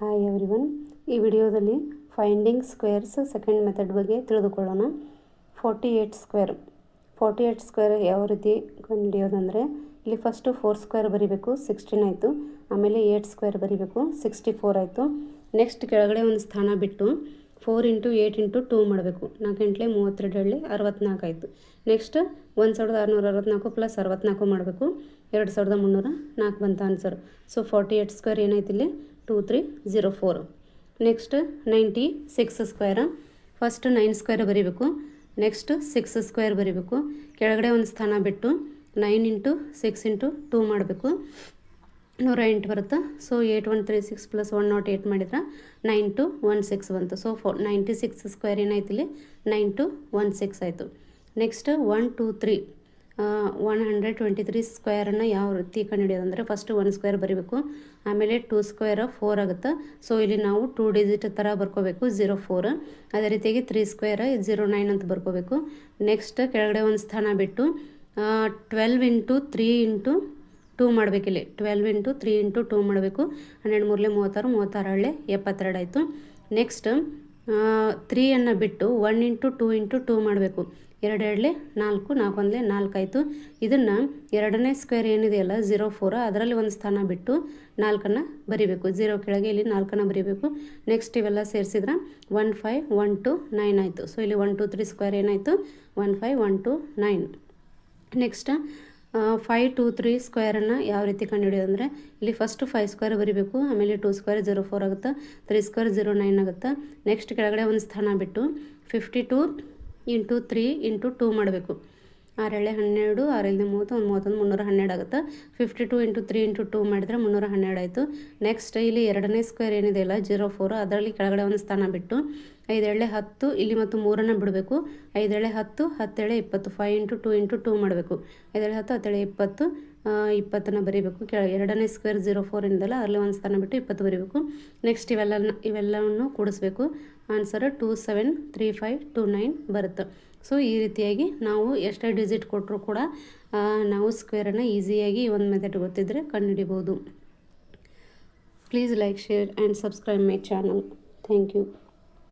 Hi everyone, ಈ ವಿಡಿಯೋದಲ್ಲಿ finding squares second method ಬಗ್ಗೆ ತಿಳಿದುಕೊಳ್ಳೋಣ. 48 ಸ್ಕ್ವೇರ್ ಯಾವ ರೀತಿ ಕಂಡುಹಿಡಿಯೋದಂದರೆ, ಇಲ್ಲಿ ಫಸ್ಟು 4 ಸ್ಕ್ವೇರ್ ಬರೀಬೇಕು, 16 ಆಯಿತು. ಆಮೇಲೆ 8 ಸ್ಕ್ವೇರ್ ಬರೀಬೇಕು, 64 ಆಯಿತು. ನೆಕ್ಸ್ಟ್ ಕೆಳಗಡೆ ಒಂದು ಸ್ಥಾನ ಬಿಟ್ಟು 4 × 8 × 2 ಮಾಡಬೇಕು. 4 × 32 64 ಆಯಿತು. ನೆಕ್ಸ್ಟ್ 1664 + 64 ಮಾಡಬೇಕು, 2304 ಬಂತ ಆನ್ಸರ್. ಸೊ 48 ಸ್ಕ್ವೇರ್ ಏನಾಯ್ತು ಇಲ್ಲಿ 2304. ನೆಕ್ಸ್ಟ್ 96 ಸ್ಕ್ವೇರ್, ಫಸ್ಟ್ 9 ಸ್ಕ್ವೇರ್ ಬರೀಬೇಕು, ನೆಕ್ಸ್ಟ್ 6 ಸ್ಕ್ವೇರ್ ಬರೀಬೇಕು. ಕೆಳಗಡೆ ಒಂದು ಸ್ಥಾನ ಬಿಟ್ಟು 9 × 6 × 2 ಮಾಡಬೇಕು, 108 ಬರುತ್ತೆ. ಸೊ 8136 + 108 ಮಾಡಿದ್ರೆ 9216 ಬಂತು. ಸೊ 96 ಸ್ಕ್ವೇರ್ ಏನಾಯ್ತು ಇಲ್ಲಿ 9216 ಆಯಿತು. ನೆಕ್ಸ್ಟ್ 123 123 ಸ್ಕ್ವೇರನ್ನು ಯಾವ ರೀತಿ ಕಂಡುಹಿಡಿಯೋದಂದರೆ, ಫಸ್ಟು 1 ಸ್ಕ್ವೇರ್ ಬರೀಬೇಕು, ಆಮೇಲೆ 2 ಸ್ಕ್ವೇರ್ 4 ಆಗುತ್ತೆ. ಸೊ ಇಲ್ಲಿ ನಾವು 2 ಡಿಜಿಟ್ ಥರ ಬರ್ಕೋಬೇಕು, 04. ಅದೇ ರೀತಿಯಾಗಿ 3 ಸ್ಕ್ವೇರ್ 09 ಅಂತ ಬರ್ಕೋಬೇಕು. ನೆಕ್ಸ್ಟ್ ಕೆಳಗಡೆ ಒಂದು ಸ್ಥಾನ ಬಿಟ್ಟು 12 × 3 × 2 ಮಾಡಬೇಕಿಲ್ಲಿ, 12 × 3 × 2 ಮಾಡಬೇಕು. 12 3 36 36 72 ಆಯಿತು. ನೆಕ್ಸ್ಟ್ 3 ಬಿಟ್ಟು 1 × 2 × 2 ಮಾಡಬೇಕು, 2 2 4 4 1 4 ಆಯಿತು. ಇದನ್ನು ಎರಡನೇ ಸ್ಕ್ವೇರ್ ಏನಿದೆಯಲ್ಲ 04, ಅದರಲ್ಲಿ ಒಂದು ಸ್ಥಾನ ಬಿಟ್ಟು 4 ಬರೀಬೇಕು, 0 ಕೆಳಗೆ ಇಲ್ಲಿ 4 ಬರೀಬೇಕು. ನೆಕ್ಸ್ಟ್ ಇವೆಲ್ಲ ಸೇರಿಸಿದ್ರೆ 15129 ಆಯಿತು. ಸೊ ಇಲ್ಲಿ 123 ಸ್ಕ್ವೇರ್ ಏನಾಯಿತು 15129. ನೆಕ್ಸ್ಟ್ 523 ಸ್ಕ್ವೇರನ್ನು ಯಾವ ರೀತಿ ಕಂಡುಹಿಡಿಯೋದಂದರೆ, ಇಲ್ಲಿ ಫಸ್ಟು 5 ಸ್ಕ್ವೇರ್ ಬರೀಬೇಕು, ಆಮೇಲೆ 2 ಸ್ಕ್ವೇರ್ 04 ಆಗುತ್ತೆ, 3 ಸ್ಕ್ವೇರ್ 09 ಆಗುತ್ತೆ. ನೆಕ್ಸ್ಟ್ ಕೆಳಗಡೆ ಒಂದು ಸ್ಥಾನ ಬಿಟ್ಟು 52 × 3 × 2 ಮಾಡಬೇಕು, 6 12 6 30 31 312 ಆಗುತ್ತೆ. 52 × 3 × 2 ಮಾಡಿದರೆ 312 ಆಯಿತು. ನೆಕ್ಸ್ಟ್ ಇಲ್ಲಿ ಎರಡನೇ ಸ್ಕ್ವೇರ್ ಏನಿದೆಯಲ್ಲ 04, ಅದರಲ್ಲಿ ಕೆಳಗಡೆ ಒಂದು ಸ್ಥಾನ ಬಿಟ್ಟು 5 10, ಇಲ್ಲಿ ಮತ್ತು 3 ಬಿಡಬೇಕು, 5 10 10 20, 5 × 2 × 2 ಮಾಡಬೇಕು, 5 10 10 20 ಬರೀಬೇಕು. ಎರಡನೇ ಸ್ಕ್ವೇರ್ 04 ಇಂದಲ್ಲ, ಅದರಲ್ಲಿ ಒಂದು ಸ್ಥಾನ ಬಿಟ್ಟು 20 ಬರೀಬೇಕು. ನೆಕ್ಸ್ಟ್ ಇವೆಲ್ಲವನ್ನು ಕೂಡಿಸ್ಬೇಕು, ಆನ್ಸರ್ 273529 ಬರುತ್ತೆ. ಸೊ ಈ ರೀತಿಯಾಗಿ ನಾವು ಎಷ್ಟೇ ಡಿಜಿಟ್ ಕೊಟ್ಟರೂ ಕೂಡ ನಾವು ಸ್ಕ್ವೇರನ್ನು ಈಸಿಯಾಗಿ ಒಂದು ಮೆಥಡ್ ಗೊತ್ತಿದ್ದರೆ ಕಂಡುಹಿಡಿಬೋದು. Please like, share and subscribe my channel. Thank you.